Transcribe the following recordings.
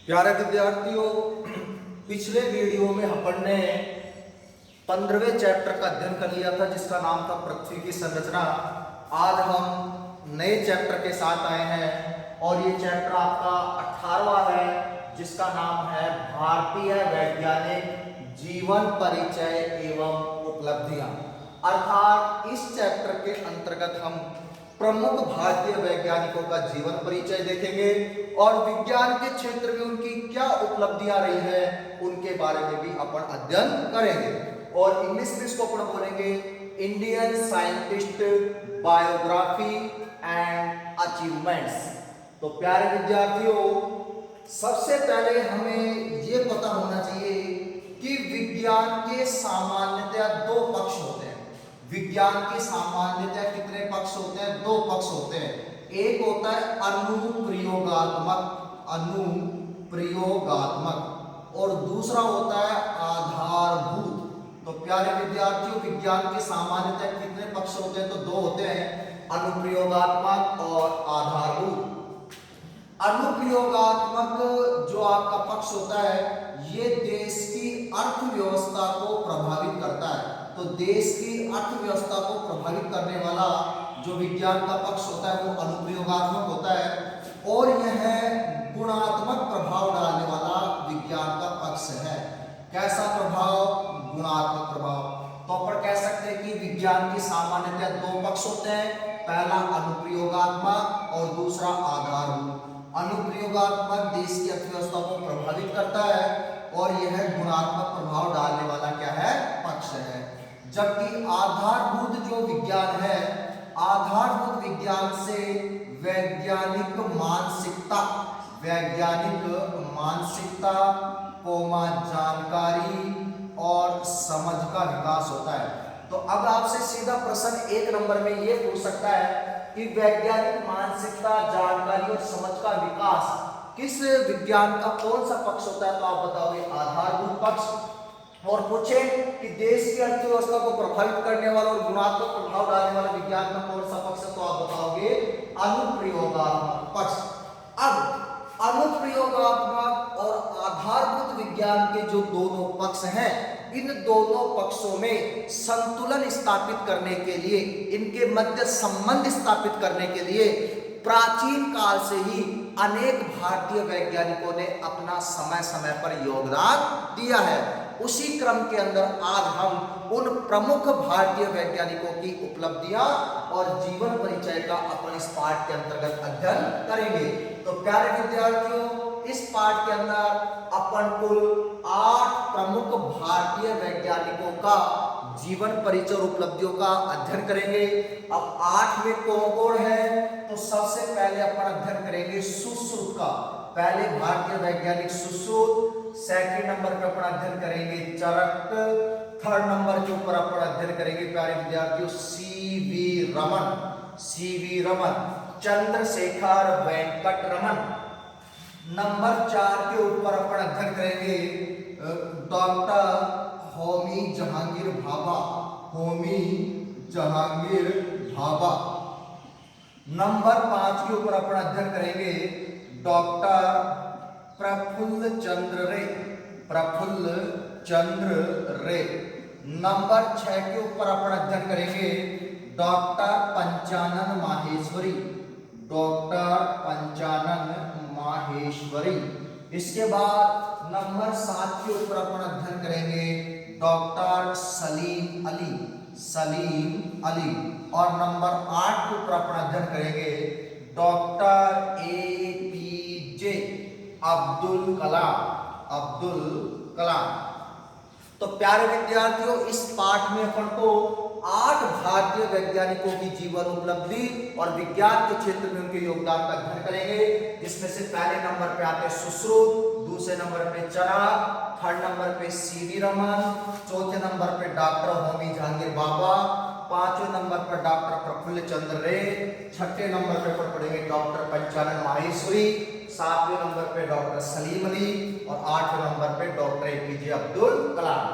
प्यारे विद्यार्थियों, पिछले वीडियो में अपन ने 15वें चैप्टर का अध्ययन कर लिया था जिसका नाम था पृथ्वी की संरचना। आज हम नए चैप्टर के साथ आए हैं और ये चैप्टर आपका 18वां है जिसका नाम है भारतीय वैज्ञानिक जीवन परिचय एवं उपलब्धियां। अर्थात इस चैप्टर के अंतर्गत हम प्रमुख भारतीय वैज्ञानिकों का जीवन परिचय देखेंगे और विज्ञान के क्षेत्र में उनकी क्या उपलब्धियां रही है उनके बारे में भी अपन अध्ययन करेंगे। और इंग्लिश में इसको अपन बोलेंगे Indian scientist biography and achievements. तो प्यारे विद्यार्थियों, सबसे पहले हमें यह पता होना चाहिए कि विज्ञान के सामान्यतया दो पक्ष होते हैं। विज्ञान के सामान्यतः कितने पक्ष होते हैं? दो पक्ष होते हैं। एक होता है अनुप्रयोगात्मक और दूसरा होता है आधारभूत। तो प्यारे विद्यार्थियों, विज्ञान के सामान्यतः कितने पक्ष होते हैं? तो दो होते हैं, अनुप्रयोगात्मक और आधारभूत। अनुप्रयोगात्मक जो आपका पक्ष होता है ये देश की अर्थव्यवस्था को प्रभावित करता है। तो देश की अर्थव्यवस्था को प्रभावित करने वाला जो विज्ञान का पक्ष होता है वो अनुप्रयोगात्मक होता है और यह गुणात्मक प्रभाव डालने वाला विज्ञान का पक्ष है। कैसा प्रभाव? गुणात्मक प्रभाव। तो अपन कह सकते हैं कि विज्ञान के सामान्यतः दो पक्ष होते हैं, पहला अनुप्रयोगात्मक और दूसरा आधारभूत। अनुप्रयोगात्मक देश की अर्थव्यवस्था को प्रभावित करता है और यह गुणात्मक प्रभाव डालने वाला क्या है? पक्ष है। जबकि आधारभूत जो विज्ञान है, आधारभूत विज्ञान से वैज्ञानिक मानसिकता जानकारी और समझ का विकास होता है। तो अब आपसे सीधा प्रश्न 1 नंबर में ये पूछ सकता है कि वैज्ञानिक मानसिकता, जानकारी और समझ का विकास किस विज्ञान का कौन सा पक्ष होता है? तो आप बताओगे आधारभूत पक्ष। और पूछे कि देश की अर्थव्यवस्था को प्रभावित करने वाला और गुणात्मक प्रभाव डालने वाला विज्ञान का कौन सा पक्ष है? तो आप बताओगे अनुप्रयोगात्मक पक्ष। अब अनुप्रयोगात्मक और आधारभूत विज्ञान के जो दोनों पक्ष हैं, इन दोनों पक्षों में संतुलन स्थापित करने के लिए, इनके मध्य संबंध स्थापित करने के लिए प्राचीन काल से ही अनेक भारतीय वैज्ञानिकों ने अपना समय समय पर योगदान दिया है। उसी क्रम के अंदर आज हम उन प्रमुख भारतीय वैज्ञानिकों की उपलब्धियां और जीवन परिचय का अपन इस पाठ के अंतर्गत अध्ययन करेंगे। तो प्यारे विद्यार्थियों, इस पाठ के अंदर अपन कुल 8 प्रमुख भारतीय वैज्ञानिकों का जीवन परिचय और उपलब्धियों का अध्ययन करेंगे। अब 8 में कौन कौन है? तो सबसे पहले अपन अध्ययन करेंगे सुश्रुत का। पहले भारतीय वैज्ञानिक सुश्रुत, सेकंड नंबर पर अपन अध्ययन करेंगे चरक, थर्ड नंबर के ऊपर अपन अध्ययन करेंगे प्यारे विद्यार्थियों सीवी रमन, चंद्रशेखर वेंकट रमन। नंबर 4 के ऊपर अपन अध्ययन करेंगे डॉक्टर होमी जहांगीर भाभा। नंबर 5 के ऊपर अपन अध्ययन करेंगे डॉक्टर प्रफुल्ल चंद्र रे। नंबर 6 के ऊपर अपन अध्ययन करेंगे डॉक्टर पंचानन माहेश्वरी। इसके बाद नंबर 7 के ऊपर अपन अध्ययन करेंगे डॉक्टर सलीम अली और नंबर 8 के ऊपर अपन अध्ययन करेंगे डॉक्टर APJ अब्दुल कलाम। तो प्यारे विद्यार्थियों, इस पाठ में अपन को 8 भारतीय वैज्ञानिकों की जीवन उपलब्धि और विज्ञान के क्षेत्र में उनके योगदान का अध्ययन करेंगे, जिसमें से पहले नंबर पे आते हैं सुश्रुत, दूसरे नंबर पे चरक, थर्ड नंबर पे सीवी रमन, चौथे नंबर पे डॉक्टर होमी जहांगीर भाभा, पांचवें नंबर पर डॉक्टर प्रफुल्ल चंद्र रे, छठे नंबर पे पढ़ेंगे डॉक्टर पंचानन माहेश्वरी, 7वें नंबर पे डॉक्टर सलीम अली और 8वें नंबर पे डॉक्टर APJ अब्दुल कलाम।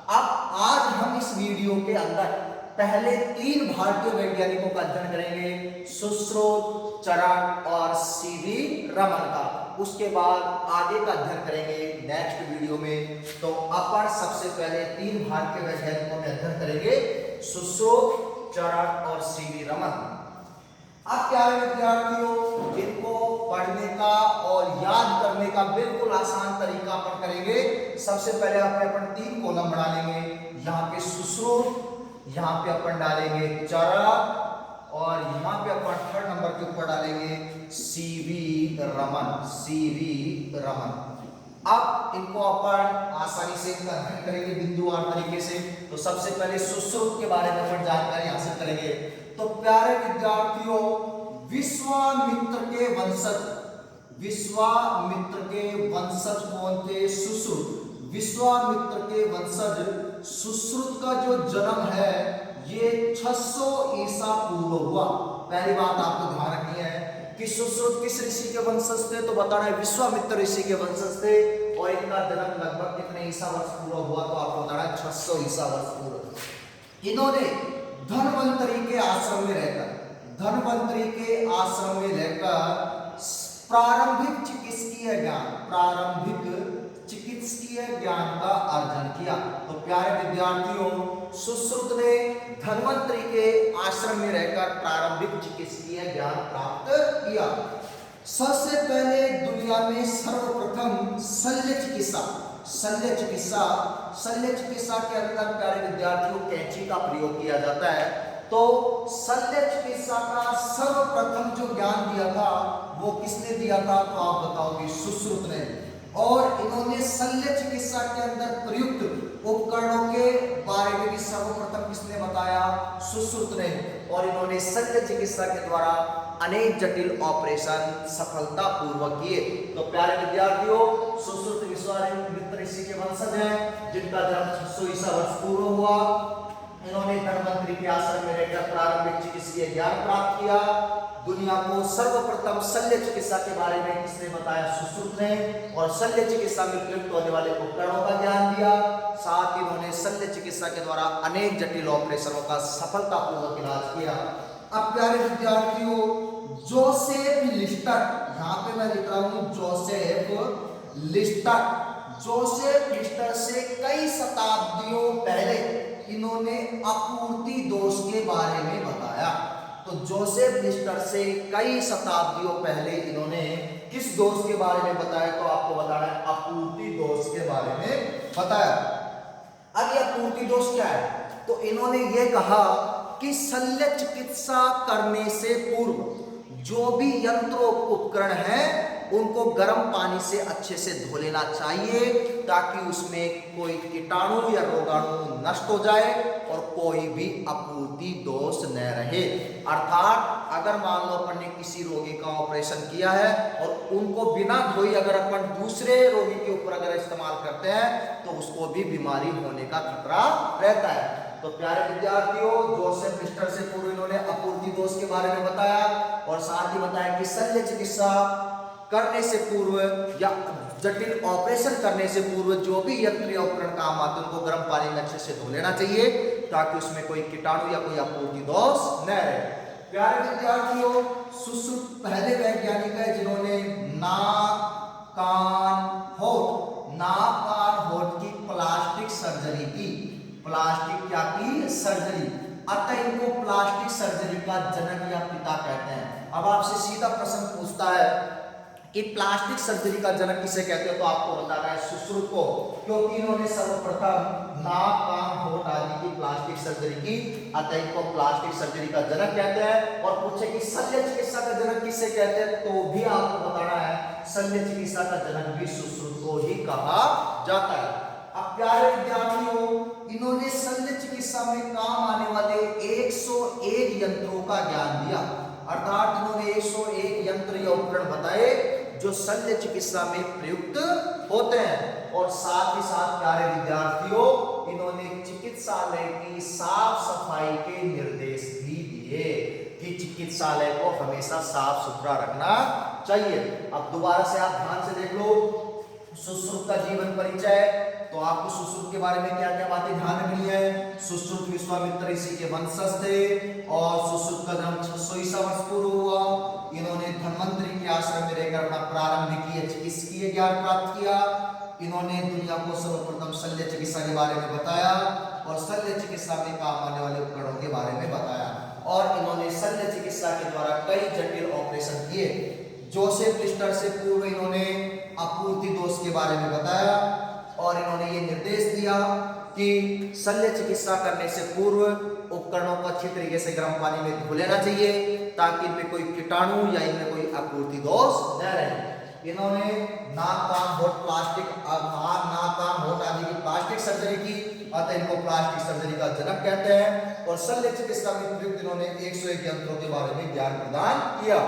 अब आज हम इस वीडियो के अंदर पहले 3 भारतीय वैज्ञानिकों का अध्ययन करेंगे, सुश्रुत, चरक और सीवी रमन का। उसके बाद आगे का अध्ययन करेंगे नेक्स्ट वीडियो में। तो अपन सबसे पहले 3 भारतीय वैज्ञानिकों में अध्ययन करेंगे, सुश्रुत, चरक और सीवी रमन। अब प्यारे विद्यार्थियों, इनको पढ़ने का और याद करने का बिल्कुल आसान तरीका अपन करेंगे। सबसे पहले अपन 3 कॉलम बना लेंगे। यहाँ पे सुश्रुत, यहाँ पे अपन डालेंगे चरक और यहाँ पे अपन 3rd नंबर के ऊपर डालेंगे सीवी रमन, सीवी रमन। अब इनको अपन आसानी से अध्ययन करेंगे बिंदुवार तरीके से। तो सबसे पहले सुश्रुत के बारे में अपन जानकारी हासिल करेंगे। तो प्यारे विद्यार्थियों, विश्वामित्र के वंशज, विश्वामित्र के वंशज कौन थे? सुश्रुत। विश्वामित्र के वंशज सुश्रुत का जो जन्म है ये 600 ईसा पूर्व हुआ। पहली बात आपको ध्यान रखनी है कि सुश्रुत किस ऋषि के वंशज थे? तो बताना है विश्वामित्र ऋषि के वंशज थे और इनका जन्म लगभग कितने ईसा वर्ष पूर्व हुआ? तो आपको बताना है 600 ईसा वर्ष पूर्व। इन्होंने धन्वंतरी के आश्रम में रहकर, धन्वंतरी के आश्रम में रहकर प्रारंभिक चिकित्सकीय ज्ञान, प्रारंभिक चिकित्सकीय ज्ञान का अर्जन किया। तो प्यारे विद्यार्थियों, सुश्रुत ने धन्वंतरी के आश्रम में रहकर प्रारंभिक चिकित्सकीय ज्ञान प्राप्त किया। सबसे पहले दुनिया में सर्वप्रथम शल्य चिकित्सा, शल्य चिकित्सा, शल्य चिकित्सा के अंदर प्यारे विद्यार्थियों कैंची का प्रयोग किया जाता है। तो शल्य चिकित्सा का सर्वप्रथम जो ज्ञान दिया था वो किसने दिया था? तो आप बताओगे सुश्रुत ने। और इन्होंने शल्य चिकित्सा के अंदर प्रयुक्त उपकरणों के बारे में भी सर्वप्रथम किसने बताया? सुश्रुत ने। और इन्होंने शल्य चिकित्सा के द्वारा अनेक जटिल ऑपरेशन सफलतापूर्वक किए। तो प्यारे विद्यार्थियों, सुश्रुत विश्वामित्र ऋषि के वंशज हैं जिनका जन्म 600 ईसा वर्ष पूर्व हुआ। इन्होंने धन्वंतरी के आश्रम में रहकर प्रारंभिक चिकित्सकीय ज्ञान प्राप्त किया। दुनिया को सर्वप्रथम शल्य चिकित्सा के बारे में किसने बताया? सुश्रुत ने। और शल्य चिकित्सा में प्रयुक्त होने वाले उपकरणों का ज्ञान दिया। साथ ही इन्होंने शल्य चिकित्सा के द्वारा अनेक जटिल ऑपरेशनों का सफलतापूर्वक इलाज किया। अब प्यारे विद्यार्थियों, जोसेफ लिस्टर, यहाँ पे मैं लिख रहा हूं जोसेफ लिस्टर, जोसेफ लिस्टर से कई शताब्दियों पहले इन्होंने आपूर्ति दोष के बारे में बताया। तो जोसेफ लिस्टर से कई शताब्दियों पहले इन्होंने किस दोष के बारे में बताया? तो आपको बताना है आपूर्ति दोष के बारे में बताया। अब ये आपूर्ति दोष क्या है? तो इन्होंने ये कहा कि शल्य चिकित्सा करने से पूर्व जो भी यंत्र उपकरण हैं उनको गर्म पानी से अच्छे से धो लेना चाहिए ताकि उसमें कोई कीटाणु या रोगाणु नष्ट हो जाए और कोई भी आपूर्ति दोष न रहे। अर्थात अगर मान लो अपन ने किसी रोगी का ऑपरेशन किया है और उनको बिना धोई अगर अपन दूसरे रोगी के ऊपर अगर इस्तेमाल करते हैं तो उसको भी बीमारी होने का खतरा रहता है। तो प्यारे विद्यार्थियों, जोसेफ लिस्टर से पूर्व इन्होंने आपूर्ति दोष के बारे में बताया और साथ ही बताया कि शल्य चिकित्सा करने से पूर्व या जटिल ऑपरेशन करने से पूर्व जो भी यंत्र या उपकरण काम आते हैं उनको गर्म पानी में अच्छे से धो लेना चाहिए ताकि उसमें कोई कीटाणु या कोई आपूर्ति दोष न रहे। प्यारे विद्यार्थियों, सुश्रुत पहले वैज्ञानिक है जिन्होंने नाक, कान, होठ, नाक, कान, होठ की प्लास्टिक सर्जरी की। प्लास्टिक क्या की? सर्जरी। अतः इनको प्लास्टिक सर्जरी का जनक या पिता कहते हैं। अब आपसे सीधा प्रश्न पूछता है कि प्लास्टिक सर्जरी का जनक किसे कहते हैं? तो आपको बताना है सुश्रुत को, क्योंकि इन्होंने सर्वप्रथम नाक, कान, होठ आदि की प्लास्टिक सर्जरी की। अतः इनको प्लास्टिक सर्जरी का जनक कहते हैं। और पूछे कि शल्य चिकित्सा का जनक किसे कहते हैं? तो भी आपको बताना है शल्य चिकित्सा का जनक भी सुश्रुत को ही कहा जाता है। अब प्यारे विद्यार्थियों, इन्होंने शल्य चिकित्सा में काम आने वाले 101 यंत्रों का ज्ञान दिया। अर्थात इन्होंने 101 यंत्र या उपकरण बताए जो शल्य चिकित्सा में प्रयुक्त होते हैं। और साथ ही साथ प्यारे विद्यार्थियों, इन्होंने चिकित्सालय की साफ सफाई के निर्देश भी दिए कि चिकित्सालय को हमेशा साफ सुथरा रखना चाहिए। अब दोबारा से आप ध्यान से देख लो, सुश्रुत का जीवन परिचय, तो आपको सुश्रुत के बारे में क्या क्या बातें ध्यान रखनी है। सुश्रुत विश्वामित्र ऋषि के वंशज थे और सुश्रुत का जन्म 600 ईसा वर्ष पूर्व हुआ। इन्होंने धन्वंतरि के आश्रम में रहकर अपना प्रारंभिक चिकित्सकीय ज्ञान प्राप्त किया। इन्होंने दुनिया को सर्वप्रथम शल्य चिकित्सा के बारे में बताया और शल्य चिकित्सा में काम आने वाले उपकरणों के बारे में बताया और इन्होंने शल्य चिकित्सा के द्वारा कई जटिल ऑपरेशन किए। जोसेफ लिस्टर से पूर्व इन्होंने आपूर्ति दोष के बारे में बताया और इन्होंने ये निर्देश दिया कि शल्य चिकित्सा करने से पूर्व उपकरणों को अच्छी तरीके से गर्म पानी में धो लेना चाहिए ताकि इनमें कोई कीटाणु या इनमें कोई आपूर्ति दोष न रहे। इन्होंने नाक कान होठ प्लास्टिक नाक कान होठ आदि की प्लास्टिक सर्जरी की, अतः इनको प्लास्टिक सर्जरी का जनक कहते हैं। और शल्य चिकित्सा में प्रयुक्त इन्होंने 101 यंत्रों के बारे में ज्ञान प्रदान किया।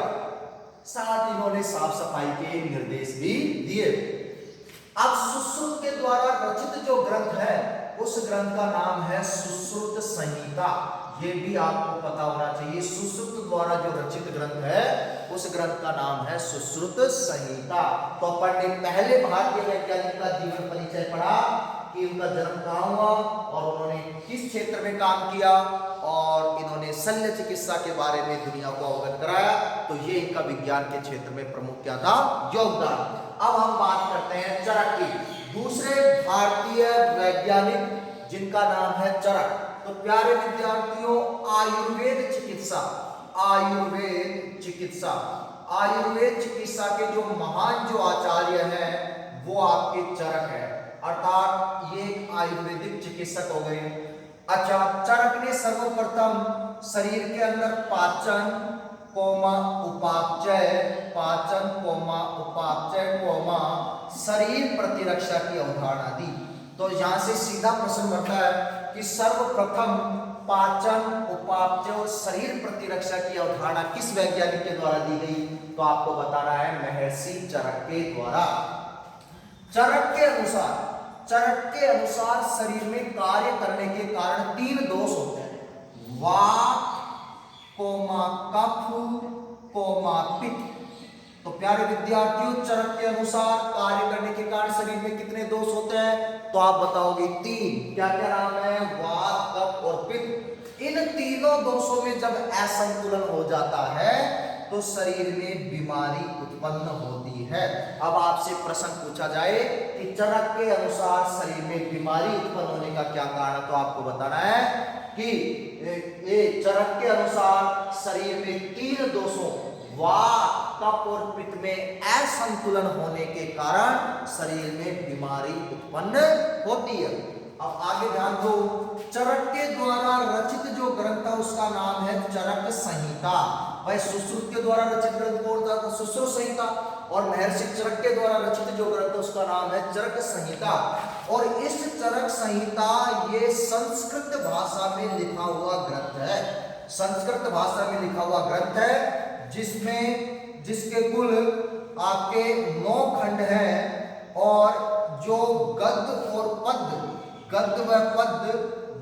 साथ इन्होंने साफ सफाई के निर्देश भी दिए। अब सुश्रुत के द्वारा रचित जो ग्रंथ है उस ग्रंथ का नाम है सुश्रुत संहिता। ये भी आपको पता होना चाहिए। सुश्रुत द्वारा जो रचित ग्रंथ है उस ग्रंथ का नाम है सुश्रुत संहिता। तो अपन ने पहले भारतीय वैज्ञानिक का जीवन परिचय पढ़ा कि उनका जन्म कहाँ हुआ और उन्होंने किस क्षेत्र में काम किया और इन्होंने शल्य चिकित्सा के बारे में दुनिया को अवगत कराया। तो ये इनका विज्ञान के क्षेत्र में प्रमुख क्या था, योगदान। अब हम बात करते हैं चरक की। दूसरे भारतीय वैज्ञानिक जिनका नाम है चरक। तो प्यारे विद्यार्थियों, आयुर्वेद चिकित्सा आयुर्वेद चिकित्सा के जो महान जो आचार्य हैं वो आपके चरक है, अर्थात ये एक आयुर्वेदिक चिकित्सक हो गए। अच्छा, चरक ने सर्वप्रथम शरीर के अंदर पाचन उपापचय शरीर प्रतिरक्षा की अवधारणा दी। तो यहाँ से सीधा प्रश्न बनता है कि सर्वप्रथम पाचन उपापचय और शरीर प्रतिरक्षा की अवधारणा किस वैज्ञानिक के द्वारा दी गई? तो आपको बताना है महर्षि चरक के द्वारा। चरक के अनुसार शरीर में कार्य करने के कारण 3 दोष होते हैं, वात, कफ, पित्त। तो प्यारे विद्यार्थियों, चरक के अनुसार कार्य करने के कारण शरीर में कितने दोष होते हैं? तो आप बताओगे 3। क्या क्या नाम है? वात, कफ और पित्त। इन तीनों दोषों में जब असंतुलन हो जाता है तो शरीर में बीमारी उत्पन्न होती है। अब आपसे प्रश्न पूछा जाए कि चरक के अनुसार शरीर में बीमारी उत्पन्न होने का क्या कारण, तो आपको बताना है कि ये चरक के अनुसार शरीर में 3 दोषों वात, कफ और पित्त में असंतुलन होने के कारण शरीर में बीमारी उत्पन्न होती है। अब आगे ध्यान दो, चरक के द्वारा रचित जो ग्रंथ था उसका नाम है चरक संहिता। भाई सुश्रुत के द्वारा रचित ग्रंथ कौन था? तो सुश्रुत संहिता। और महर्षि चरक के द्वारा रचित जो ग्रंथ है उसका नाम है चरक संहिता। और इस चरक संहिता ये संस्कृत भाषा में लिखा हुआ ग्रंथ है। संस्कृत भाषा में लिखा हुआ ग्रंथ है जिसके कुल आपके 9 खंड हैं और जो गद्य व पद्य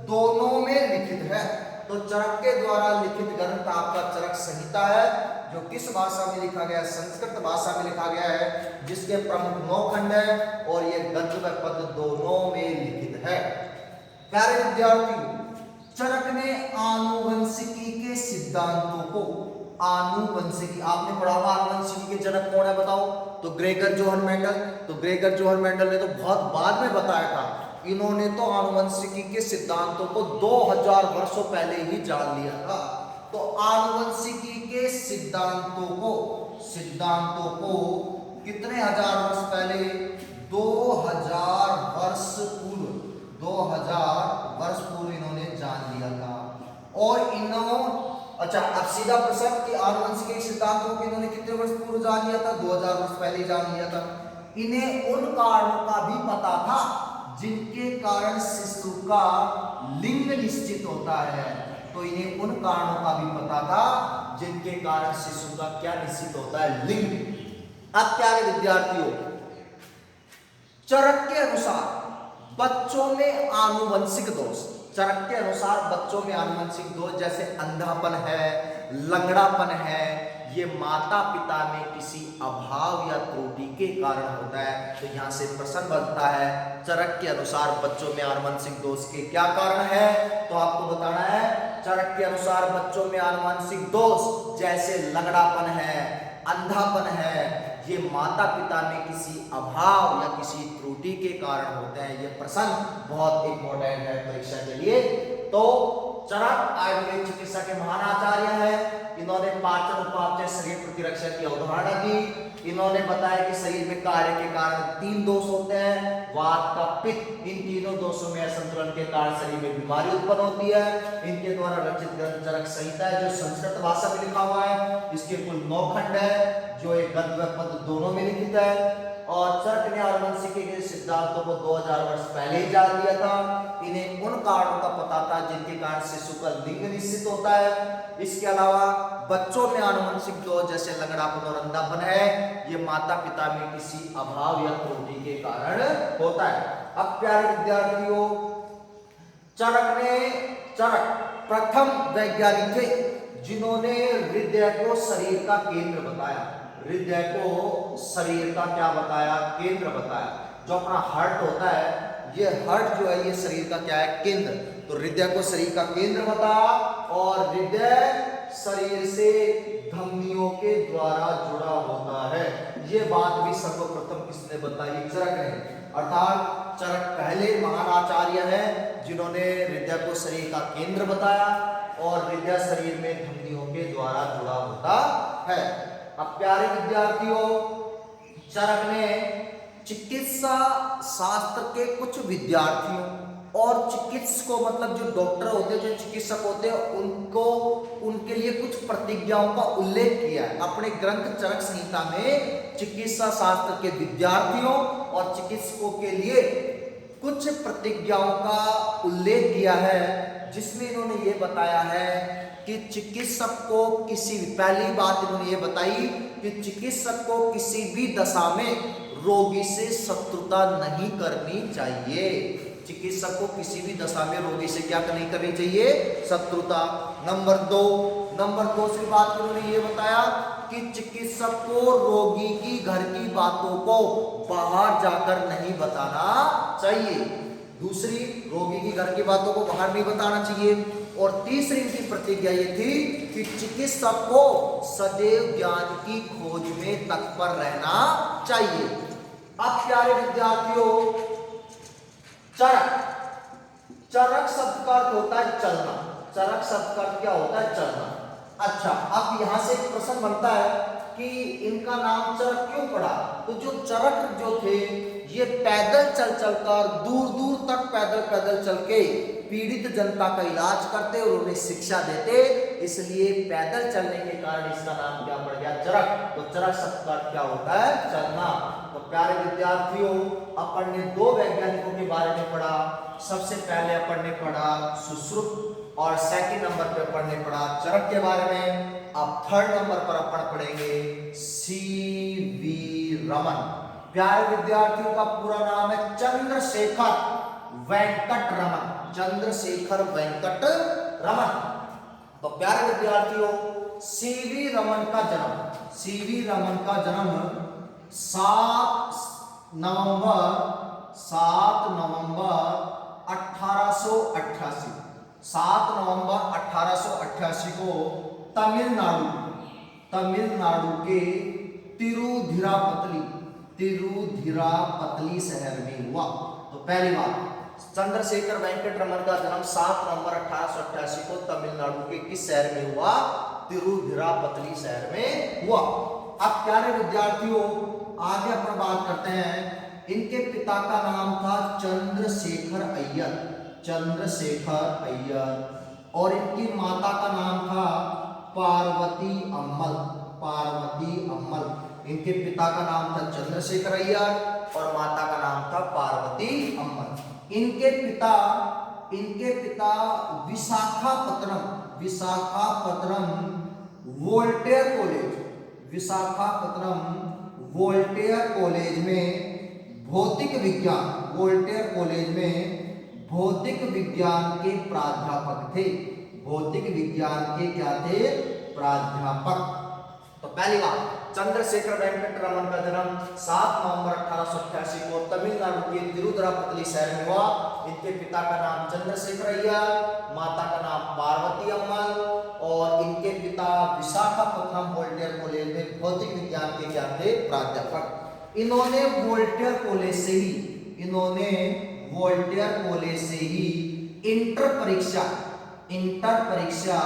दोनों में लिखित है। तो चरक के द्वारा लिखित ग्रंथ आपका चरक संहिता है, जो किस भाषा में लिखा गया? संस्कृत भाषा में लिखा गया है, जिसके प्रमुख 9 खंड है और ये गद्य व पद्य दोनों में लिखित है। प्यारे विद्यार्थियों, चरक ने आनुवंशिकी के सिद्धांतों को आनुवंशिकी, आपने पढ़ा होगा आनुवंशिकी के जनक कौन है बताओ? तो ग्रेगर जोहन मेंडल। तो ग्रेगर जोहन मेंडल ने तो बहुत बाद में बताया था। इन्होंने तो आनुवंशिकी के सिद्धांतों को 2000 वर्षों पहले ही जान लिया था। तो आनुवंशिकी के सिद्धांतों को कितने हजार वर्ष पहले? 2000 वर्ष पूर्व इन्होंने जान लिया था। और अच्छा, अब सीधा प्रश्न कि आनुवंशिकी के सिद्धांतों को इन्होंने कितने वर्ष पूर्व जान लिया था? 2000 वर्ष पहले जान लिया था। इन्हें उन कारणों का भी पता था जिनके कारण शिशु का लिंग निश्चित होता है। तो इन्हें उन कारणों का भी पता था जिनके कारण शिशु का क्या निश्चित होता है? लिंग। अब प्यारे विद्यार्थियों, चरक के अनुसार बच्चों में आनुवंशिक दोष, चरक के अनुसार बच्चों में आनुवंशिक दोष जैसे अंधापन है, लंगड़ापन है, ये माता पिता में किसी अभाव या त्रुटि के कारण होता है। तो यहाँ से प्रश्न बनता है चरक के अनुसार बच्चों में आनुवंशिक दोष के क्या कारण है। तो आपको बताना है चरक के अनुसार बच्चों में आनुवंशिक दोष जैसे लंगड़ापन है, अंधापन है, ये माता पिता में किसी अभाव या किसी त्रुटि के कारण होते हैं। ये प्रश्न बहुत इंपॉर्टेंट है परीक्षा के लिए। तो चरक आयुर्वेद चिकित्सा के महान आचार्य हैं। इन्होंने पाचन उपापचय शरीर प्रतिरक्षा की अवधारणा दी। इन्होंने बताया कि शरीर में कार्य के कारण 3 दोष होते हैं, वात का पित्त। इन तीनों दोषों में असंतुलन के कारण शरीर में बीमारी उत्पन्न होती है। इनके द्वारा रचित ग्रंथ चरक संहिता है जो संस्कृत भाषा में लिखा हुआ है। इसके कुल 9 खंड है जो एक गद्य व पद्य दोनों में लिखित है। और चरक ने आनुवंशिकी के सिद्धांतों को 2000 वर्ष पहले ही जान लिया था। इन्हें उन कारणों का पता था जिनके कारण शिशु का लिंग निश्चित होता है। इसके अलावा बच्चों में आनुवंशिक दोष जैसे लंगड़ापन और अंधापन है, ये माता पिता में किसी अभाव या त्रुटि के कारण होता है। अब प्यारे विद्यार्थियों, चरक प्रथम वैज्ञानिक थे जिन्होंने हृदय को शरीर का केंद्र बताया। हृदय को शरीर का क्या बताया? केंद्र बताया। जो अपना हार्ट होता है, ये हार्ट जो है ये शरीर का क्या है? केंद्र। तो हृदय को शरीर का केंद्र बताया और हृदय शरीर से धमनियों के द्वारा जुड़ा होता है। ये बात भी सर्वप्रथम किसने बताई? चरक ने। अर्थात चरक पहले महान आचार्य हैं जिन्होंने हृदय को शरीर का केंद्र बताया और हृदय शरीर में धमनियों के द्वारा जुड़ा होता है। अब प्यारे विद्यार्थियों, चरक ने चिकित्सा शास्त्र के कुछ विद्यार्थियों और चिकित्सकों, मतलब जो डॉक्टर होते हैं, जो चिकित्सक होते हैं, उनको उनके लिए कुछ प्रतिज्ञाओं का उल्लेख किया है अपने ग्रंथ चरक संहिता में। चिकित्सा शास्त्र के विद्यार्थियों और चिकित्सकों के लिए कुछ प्रतिज्ञाओं का उल्लेख किया है जिसमें इन्होंने ये बताया है कि चिकित्सक को पहली बात इन्होंने ये बताई कि चिकित्सक को किसी भी दशा में रोगी से शत्रुता नहीं करनी चाहिए। चिकित्सक को किसी भी दशा में रोगी से क्या नहीं करनी चाहिए? शत्रुता। नंबर 2 दूसरी बात उन्होंने ये बताया कि चिकित्सक को रोगी की घर की बातों को बाहर जाकर नहीं बताना चाहिए। दूसरी, रोगी की घर की बातों को बाहर नहीं बताना चाहिए। और तीसरी इनकी प्रतिज्ञा ये थी कि चिकित्सक को सदैव ज्ञान की खोज में तत्पर रहना चाहिए। अब प्यारे विद्यार्थियों, चरक शब्द का अर्थ होता है चलना। चरक शब्द का अर्थ क्या होता है? चलना। अच्छा, अब यहां से एक प्रश्न बनता है कि इनका नाम चरक क्यों पड़ा? तो जो चरक जो थे ये पैदल चलकर दूर तक पैदल चल के पीड़ित जनता का इलाज करते और उन्हें शिक्षा देते, इसलिए पैदल चलने के कारण इसका नाम क्या पड़ गया? चरक। तो चरक शब्द का अर्थ क्या होता है? चलना। तो प्यारे विद्यार्थियों, अपन ने 2 वैज्ञानिकों के बारे में पढ़ा। सबसे पहले अपन ने पढ़ा सुश्रुत और सेकंड नंबर पे अपन ने पढ़ा चरक के बारे में। अब थर्ड नंबर पर अपन पढ़ेंगे सीवी रमन। प्यारे विद्यार्थियों का पूरा नाम है चंद्रशेखर वेंकट रमन। चंद्रशेखर वेंकट रमन। तो प्यारे विद्यार्थियों, सीवी रमन का जन्म 7 नवंबर 1888 को तमिलनाडु के तिरुधिरापतली शहर में हुआ। तो पहली बात, चंद्रशेखर वेंकट रमन का जन्म 7 नवंबर 1888 को तमिलनाडु के किस शहर में हुआ? तिरुधिरापतली शहर में हुआ। अब प्यारे विद्यार्थियों, आगे अपन बात करते हैं। इनके पिता का नाम था चंद्रशेखर अय्यर और इनकी माता का नाम था पार्वती अम्मल। इनके पिता का नाम था चंद्रशेखर अय्यर और माता का नाम था पार्वती अम्मल। इनके पिता विशाखापत्तनम वोल्टेयर कॉलेज में भौतिक विज्ञान के प्राध्यापक थे। भौतिक विज्ञान के क्या थे? प्राध्यापक। तो तो पहली बात, चंद्रशेखर वेंकट रमन का जन्म 7 नवंबर 1888 को तमिलनाडु के तिरुचिरापल्ली शहर में हुआ। इनके पिता का नाम चंद्रशेखर अय्यर, माता का नाम पार्वती अम्मल, और इनके पिता विशाखापट्टनम वोल्टेयर कॉलेज में भौतिक विज्ञान के क्या थे, प्राध्यापक। इन्होंने वोल्टेयर कॉलेज से ही इंटर परीक्षा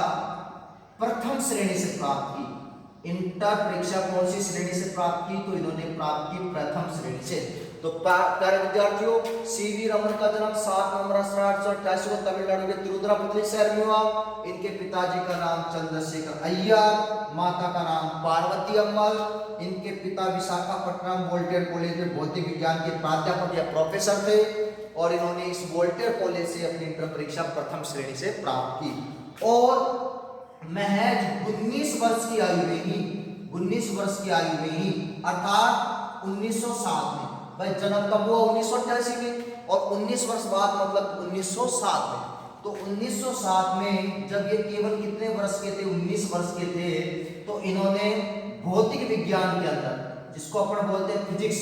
प्रथम श्रेणी से प्राप्त की। इंटर परीक्षा कौन सी श्रेणी से प्राप्त की, तो इन्होंने प्राप्त की प्रथम श्रेणी से। तो प्यारे विद्यार्थियों, सीवी रमन का जन्म 7 नवंबर 1888 को तमिलनाडु के तिरुचिरापल्ली शहर में हुआ। इनके पिताजी का नाम चंद्रशेखर अय्यर, माता का नाम पार्वती अम्मल। इनके पिता विशाखापट्टनम वोल्टेयर कॉलेज में भौतिक विज्ञान के प्राध्यापक या प्रोफेसर थे, और इन्होंने इस वोल्टेयर कॉलेज से अपनी इंटर परीक्षा प्रथम श्रेणी से प्राप्त की। और महज 19 वर्ष की आयु में ही अर्थात 1907 में, भाई जन्म कब हुआ, 1988 में, और 19 वर्ष बाद मतलब 1907 में। तो 1907 में जब ये केवल कितने वर्ष के थे, 19 वर्ष के थे, तो इन्होंने भौतिक विज्ञान के अंदर, जिसको अपन बोलते हैं फिजिक्स,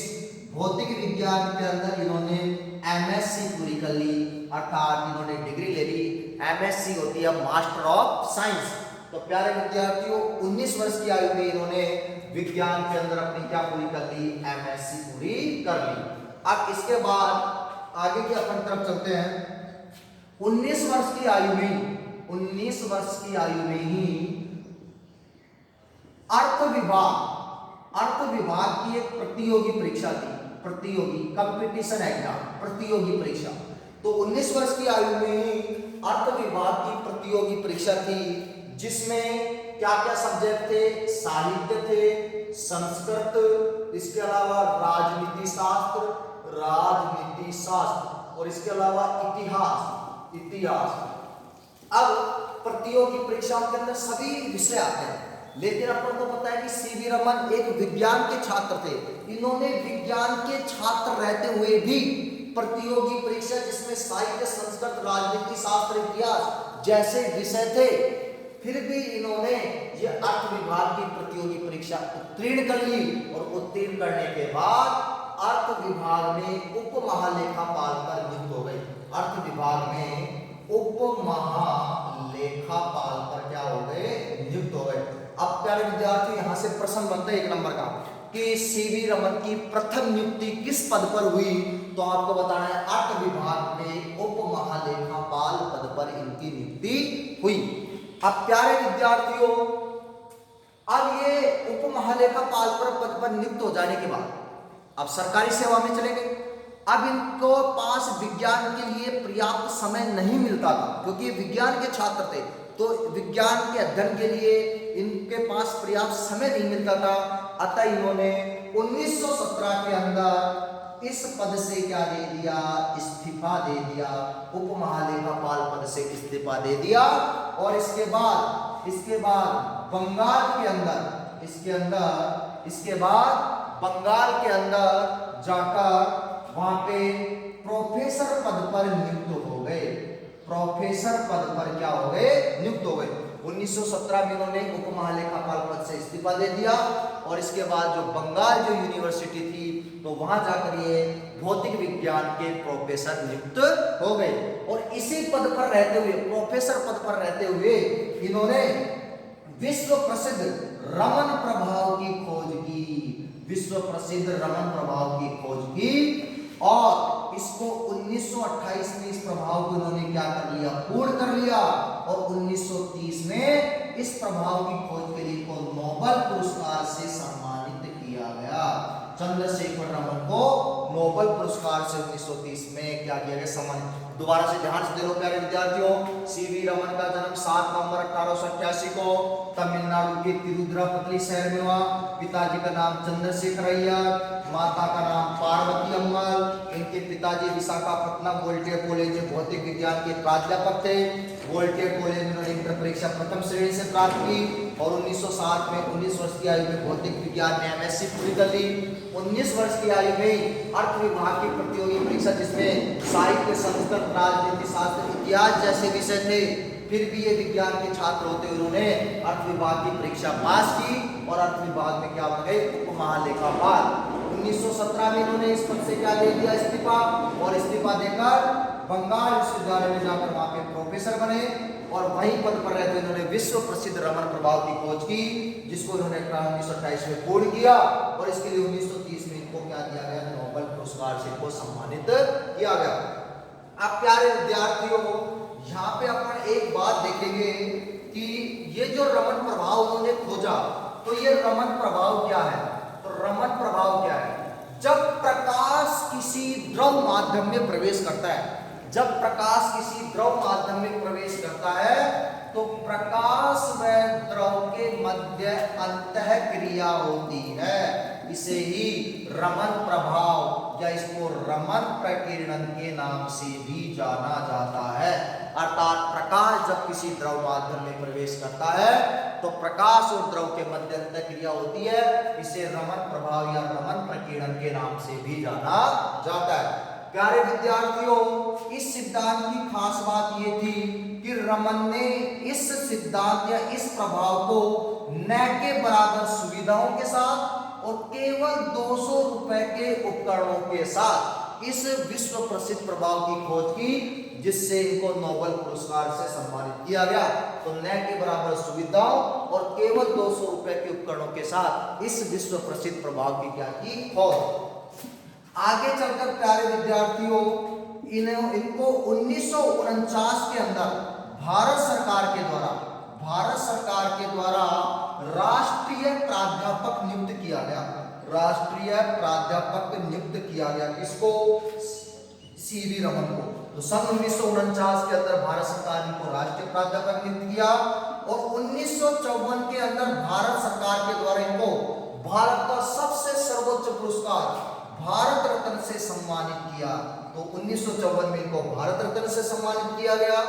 भौतिक विज्ञान के अंदर इन्होंने एमएससी पूरी कर ली, अर्थात इन्होंने डिग्री ले ली। एमएससी होती है मास्टर ऑफ साइंस। तो प्यारे विद्यार्थियों, 19 वर्ष की आयु में इन्होंने विज्ञान के अंदर अपनी क्या पूरी कर ली, एमएससी पूरी कर ली। अब इसके बाद आगे की अपन तरफ चलते हैं। 19 वर्ष की आयु में ही अर्थ विभाग की एक प्रतियोगी परीक्षा थी, कंपटीशन एग्जाम, प्रतियोगी परीक्षा। तो 19 वर्ष की आयु में ही अर्थ विभाग की प्रतियोगी परीक्षा थी, जिसमें क्या क्या सब्जेक्ट थे, साहित्य थे, संस्कृत, इसके अलावा राजनीति शास्त्र, और इसके अलावा इतिहास। अब प्रतियोगी परीक्षाओं के अंदर सभी विषय आते हैं, लेकिन अपन को पता है कि सीवी रमन एक विज्ञान के छात्र थे। इन्होंने विज्ञान के छात्र रहते हुए भी प्रतियोगी परीक्षा, जिसमें साहित्य, संस्कृत, राजनीति शास्त्र, इतिहास जैसे विषय थे, फिर भी इन्होंने ये अर्थ विभाग की प्रतियोगी परीक्षा उत्तीर्ण कर ली, और उत्तीर्ण करने के बाद अर्थ विभाग में उप महालेखापाल पर नियुक्त हो गए। अर्थ विभाग में उप महालेखापाल पर क्या हो गए, नियुक्त हो गए। अब प्यारे विद्यार्थी, यहां से प्रश्न बनता है 1 नंबर का कि सीवी रमन की प्रथम नियुक्ति किस पद पर हुई, तो आपको बताना है अर्थ विभाग में उप महालेखापाल पद पर इनकी नियुक्ति हुई। अब प्यारे विद्यार्थियों, अब ये उप महालेखापाल पद पर नियुक्त हो जाने के बाद अब सरकारी सेवा में चले गए। अब इनको पास विज्ञान के लिए पर्याप्त समय नहीं मिलता था, क्योंकि विज्ञान के छात्र थे, तो विज्ञान के अध्ययन के लिए इनके पास पर्याप्त समय नहीं मिलता था। अतः इन्होंने 1917 के अंदर इस पद से क्या दे दिया, इस्तीफा दे दिया, उप महालेखापाल पद से इस्तीफा दे दिया। और इसके बाद बंगाल के अंदर जाकर वहां पे प्रोफेसर पद पर नियुक्त हो गए। प्रोफेसर पद पर क्या हो गए, नियुक्त हो गए। 1917 में इन्होंने उप महालेखापाल पद से इस्तीफा दे दिया, और इसके बाद जो बंगाल जो यूनिवर्सिटी थी, तो वहां जाकर ये भौतिक विज्ञान के प्रोफेसर नियुक्त हो गए। और इसी पद पर रहते हुए, प्रोफेसर पद पर रहते हुए, इन्होंने विश्व प्रसिद्ध रमन प्रभाव की खोज की, और इसको 1928 में इस प्रभाव को इन्होंने क्या कर लिया, पूर्ण कर लिया। और 1930 में इस प्रभाव की खोज के लिए इनको नोबेल पुरस्कार से सम्मानित किया गया। चंद्रशेखर रमन को नोबेल पुरस्कार से 1930 में क्या किया गया, सम्मानित। दोबारा से ध्यान से देखो प्यारे विद्यार्थियों, सीवी रमन का जन्म 7 नवंबर 1888 को तमिलनाडु के तिरुचिरापल्ली शहर में हुआ। पिताजी का नाम चंद्रशेखर अय्यर, माता का नाम पार्वती अम्मल। इनके पिताजी विशाखापट्टनम वोल्टेयर कॉलेज में भौतिक विज्ञान के प्राध्यापक थे। वोल्टेयर कॉलेज में उन्होंने इंटर परीक्षा प्रथम श्रेणी से प्राप्त की, और 1907 में 19 वर्ष की आयु में भौतिक विज्ञान में एमएससी पूरी कर ली। 19 वर्ष की आयु में अर्थ विभाग की प्रतियोगी परीक्षा, जिसमें साहित्य, संस्कृत, राजनीति शास्त्र, इतिहास जैसे विषय थे, फिर भी ये विज्ञान के छात्र होते हुए उन्होंने अर्थ विभाग की परीक्षा पास की, और 8वीं विभाग में क्या बन गए, उप महालेखापाल। 1917 में इन्होंने इस पद से क्या दे दिया, इस्तीफा, और इस्तीफा देकर बंगाल विश्वविद्यालय में जाकर वहां पे प्रोफेसर बने और वही पद पर रहते इन्होंने विश्व प्रसिद्ध रमन प्रभाव की खोज की, जिसको इन्होंने 1928 में पूर्ण किया और इसके लिए 1930 में इनको क्या दिया गया, नोबेल पुरस्कार से इनको सम्मानित किया गया। अब प्यारे विद्यार्थियों, यहाँ पे अपन एक बात देखेंगे कि ये जो रमन प्रभाव उन्होंने खोजा, तो ये रमन प्रभाव क्या है, तो रमन प्रभाव क्या है, जब प्रकाश किसी द्रव माध्यम में प्रवेश करता है, जब प्रकाश किसी द्रव माध्यम में प्रवेश करता है तो प्रकाश व द्रव के मध्य अंतः क्रिया होती है, इसे ही रमन प्रभाव या इसको रमन प्रकीर्णन के नाम से भी जाना जाता है। अर्थात प्रकाश जब किसी द्रव माध्यम में प्रवेश करता है तो प्रकाश और द्रव के मध्य अंतः क्रिया होती है, इसे रमन प्रभाव या रमन प्रकीर्णन के नाम से भी जाना जाता है। प्यारे विद्यार्थियों, इस सिद्धांत की खास बात यह थी कि रमन ने इस सिद्धांत या इस प्रभाव को न के बराबर सुविधाओं के साथ और केवल 200 रुपए के उपकरणों के साथ इस विश्व प्रसिद्ध प्रभाव की खोज की, जिससे इनको नोबेल पुरस्कार से सम्मानित किया गया। तो न के बराबर सुविधाओं और केवल 200 रुपए के उपकरणों के साथ इस विश्व प्रसिद्ध प्रभाव की क्या की, खोज। आगे चलकर प्यारे विद्यार्थियों, इनको 1949 के अंदर भारत सरकार के द्वारा राष्ट्रीय प्राध्यापक नियुक्त किया गया, राष्ट्रीय प्राध्यापक नियुक्त किया गया। किसको, सीवी रमन को। तो सन 1949 के अंदर भारत सरकार ने इनको राष्ट्रीय प्राध्यापक नियुक्त किया और 1954 के अंदर भारत सरकार के द्वारा इनको भारत का सबसे सर्वोच्च पुरस्कार भारत रत्न से सम्मानित किया। तो 1954 में इनको भारत रत्न से सम्मानित किया गया।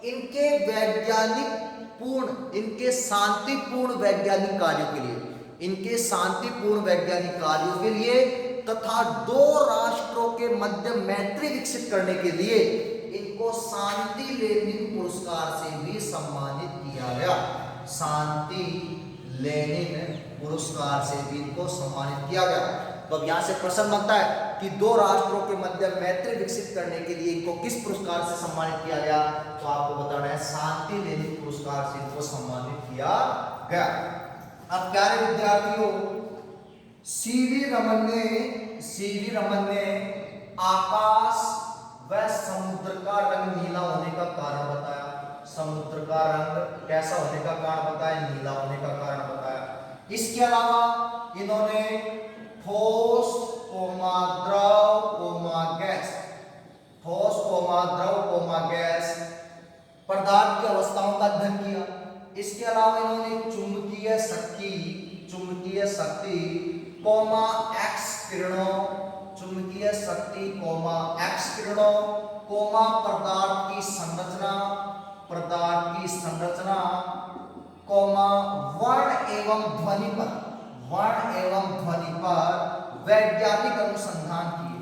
इनके वैज्ञानिक पूर्ण, इनके शांतिपूर्ण वैज्ञानिक कार्यों के लिए, इनके शांतिपूर्ण वैज्ञानिक कार्यों के लिए तथा 2 राष्ट्रों के मध्य मैत्री विकसित करने के लिए इनको शांति लेनिन पुरस्कार से भी सम्मानित किया गया। शांति लेनिन पुरस्कार से भी इनको सम्मानित किया गया। तो अब यहाँ से प्रश्न बनता है कि 2 राष्ट्रों के मध्य मैत्री विकसित करने के लिए इनको किस पुरस्कार से सम्मानित किया गया, तो आपको बताना है शांति लेनिन पुरस्कार से इनको सम्मानित किया गया। अब प्यारे विद्यार्थियों, सीवी रमन ने आकाश व समुद्र का रंग नीला होने का कारण बताया। समुद्र का रंग कैसा होने का कारण बताया, नीला होने का कारण बताया। इसके अलावा इन्होंने ठोस, द्रव, गैस, ठोस, द्रव, गैस पदार्थ की अवस्थाओं का अध्ययन किया। इसके अलावा इन्होंने चुंबकीय शक्ति, एक्स किरणों, चुंबकीय शक्ति, एक्स किरणों, पदार्थ की संरचना, वर्ण एवं ध्वनि पर वैज्ञानिक अनुसंधान किए।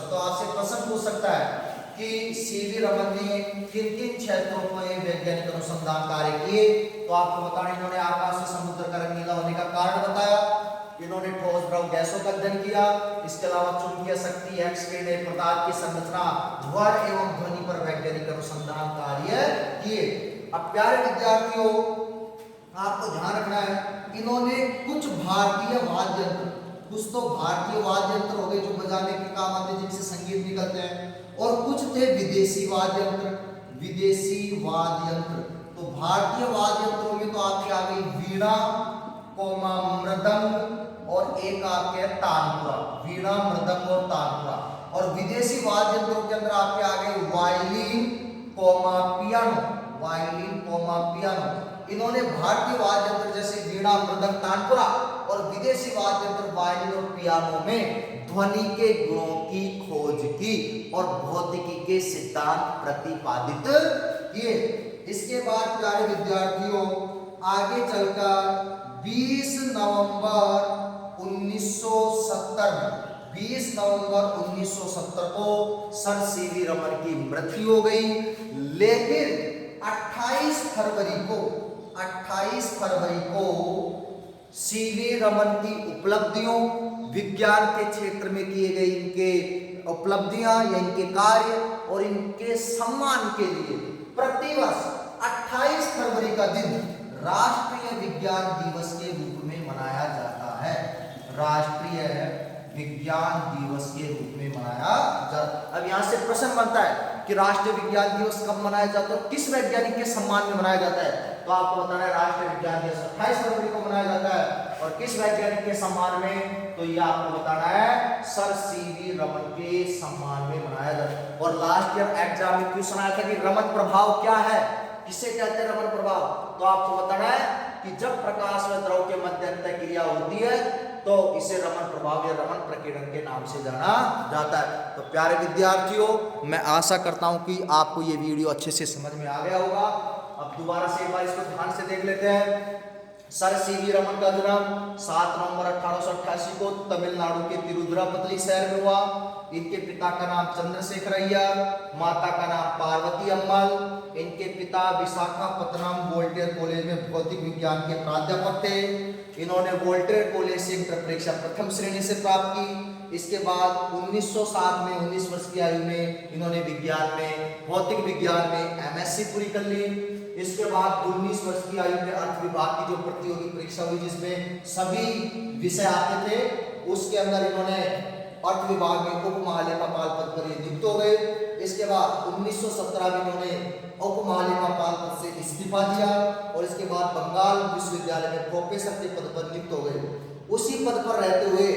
तो आपसे प्रश्न पूछ सकता है कि सीवी रमन ने किन क्षेत्रों में वैज्ञानिक अनुसंधान कार्य किए, तो आपको बताना, इन्होंने आकाश से समुद्र का रंग नीला होने का कारण बताया, इन्होंने ठोस द्रव गैसों का अध्ययन किया, इसके अलावा चुंबकीय शक्ति, एक्स किरणें, पदार्थ की संरचना, वर्ण एवं ध्वनि पर वैज्ञानिक अनुसंधान कार्य किए। अब प्यारे विद्यार्थियों, आपको ध्यान रखना है, इन्होंने कुछ भारतीय वाद्य यंत्र, कुछ तो भारतीय वाद्य यंत्र हो गए जो बजाने के काम आते हैं, जिनसे संगीत निकलते हैं, और कुछ थे विदेशी वाद्य यंत्र। तो भारतीय वाद्य यंत्रों में तो आपके आ गई वीणा, मृदंग और एक आपके तानपुरा, वीणा, मृदंग और तानपुरा। और विदेशी वाद्य यंत्रों के अंदर आपके आ गए वायलिन, पियानो। इन्होंने भारतीय वाद्य यंत्र जैसे वीणा, मृदंग, तानपुरा और विदेशी वाद्य यंत्र वायलिन और पियानो में ध्वनि के गुणों की खोज की और भौतिकी के सिद्धांत प्रतिपादित किए। इसके बाद प्यारे विद्यार्थियों, आगे चलकर 20 नवंबर 1970 को सर सीवी रमन की मृत्यु हो गई। लेकिन 28 फरवरी को 28 फरवरी को सीवी रमन की उपलब्धियों, विज्ञान के क्षेत्र में किए गए इनके उपलब्धियां या इनके कार्य और इनके सम्मान के लिए प्रतिवर्ष 28 फरवरी का दिन राष्ट्रीय विज्ञान दिवस के रूप में मनाया जाता है। राष्ट्रीय विज्ञान दिवस के रूप में मनाया जाता। अब यहाँ से प्रश्न बनता है कि राष्ट्रीय विज्ञान दिवस कब मनाया जाता है और किस वैज्ञानिक के सम्मान में मनाया जाता है। तो आपको बताना है राष्ट्रीय विज्ञान दिवस 28 फरवरी को मनाया जाता है और किस वैज्ञानिक के सम्मान में, तो ये आपको बताना है सर सीवी रमन के सम्मान में मनाया जाता है। और लास्ट ईयर एग्जाम में क्वेश्चन आया था कि रमन प्रभाव क्या है, किसे कहते हैं रमन प्रभाव। तो आपको बताना है कि जब प्रकाश व द्रव के मध्य अंतर क्रिया होती है तो इसे रमन प्रभाव या रमन प्रकीर्णन के नाम से जाना जाता है। तो प्यारे विद्यार्थियों, मैं आशा करता हूं कि आपको ये वीडियो अच्छे से समझ में आ गया होगा। अब दोबारा से एक बार इसको ध्यान से देख लेते हैं। सर सीवी रमन का जन्म 7 नवंबर 1888 को तमिलनाडु के तिरुचिरापल्ली शहर में हुआ। इनके पिता का नाम चंद्रशेखर अय्यर, माता का नाम पार्वती अम्मल। इनके पिता विशाखापत्तनम वोल्टेयर कॉलेज में भौतिक विज्ञान के प्राध्यापक थे। इन्होंने वोल्टेयर कॉलेज से इंटर परीक्षा प्रथम श्रेणी से प्राप्त की। इसके बाद 1907 में 19 वर्ष की आयु में इन्होंने विज्ञान में, भौतिक विज्ञान में एमएससी पूरी कर ली। इसके बाद 19 वर्ष की आयु में अर्थ विभाग की जो प्रतियोगी परीक्षा हुई जिसमें सभी विषय आते थे, उसके अंदर इन्होंने अर्थ विभाग में उप महालेखापाल पद पर नियुक्त हो गए। इसके बाद 1917 में इन्होंने उप महालेखापाल पद से इस्तीफा दिया और इसके बाद बंगाल विश्वविद्यालय में प्रोफेसर के पद पर नियुक्त हो गए। उसी पद पर रहते हुए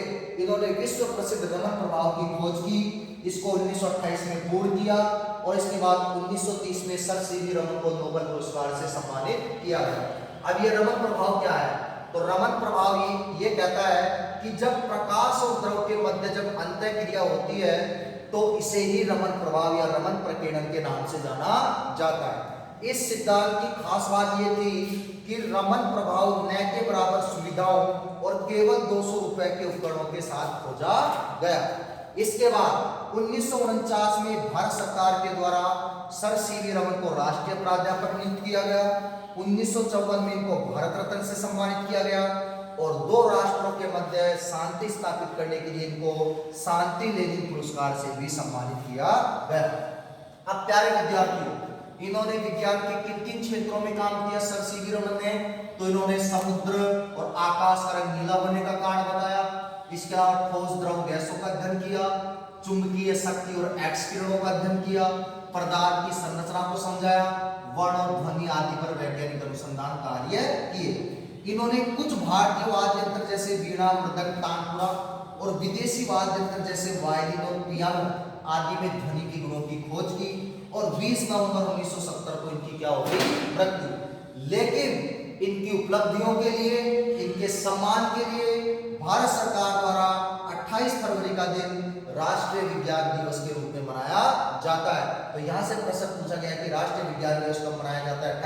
इन्होंने विश्व प्रसिद्ध रमन प्रभाव की खोज की। इसको 1928 में पूर्ण किया और इसके बाद 1930 में सर सीवी रमन को नोबेल पुरस्कार से सम्मानित किया गया। अब ये रमन प्रभाव क्या है, तो रमन प्रभाव ये कहता है कि जब प्रकाश और द्रव के मध्य जब अंतःक्रिया होती है तो इसे ही रमन प्रभाव या रमन प्रकीर्णन के नाम से जाना जाता है। इस सिद्धांत की खास बात यह थी कि रमन प्रभाव न के बराबर सुविधाओं और केवल 200 रुपए के उपकरणों के साथ खोजा गया। इसके बाद 1949 में भारत सरकार के द्वारा सर सीवी रमन को राष्ट्रीय प्राध्यापक नियुक्त किया गया। 1954 में इनको भारत रत्न से सम्मानित किया गया और 2 राष्ट्रों के मध्य शांति स्थापित करने के लिए इनको शांति लेनिन पुरस्कार से भी सम्मानित किया गया। अब प्यारे विद्यार्थियों, इन्होंने विज्ञान के किन-किन क्षेत्रों में काम किया सर सीवी रमन ने, तो इन्होंने समुद्र और आकाश का रंग नीला बनने का कारण बताया। इसके अलावा ठोस द्रव गैसों का अध्ययन किया, चुंबकीय शक्ति और एक्स किरणों का अध्ययन किया, पदार्थ की संरचना को समझाया, वर्ण और ध्वनि आदि पर वैज्ञानिक अनुसंधान कार्य किए। इन्होंने कुछ भारतीय वाद्य यंत्र जैसे वीणा, मृदंग, तानपुरा और विदेशी वाद्य यंत्र जैसे वायलिन और पियानो आदि में ध्वनि की गुणों की खोज की और 20 नवंबर 1970 को इनकी क्या हो गई, मृत्यु। लेकिन इनकी उपलब्धियों के लिए, इनके सम्मान के लिए भारत सरकार द्वारा 28 फरवरी का दिन राष्ट्रीय विज्ञान दिवस के रूप में मनाया जाता है। तो यहाँ से प्रश्न पूछा गया कि राष्ट्रीय विज्ञान दिवस कब मनाया जाता है।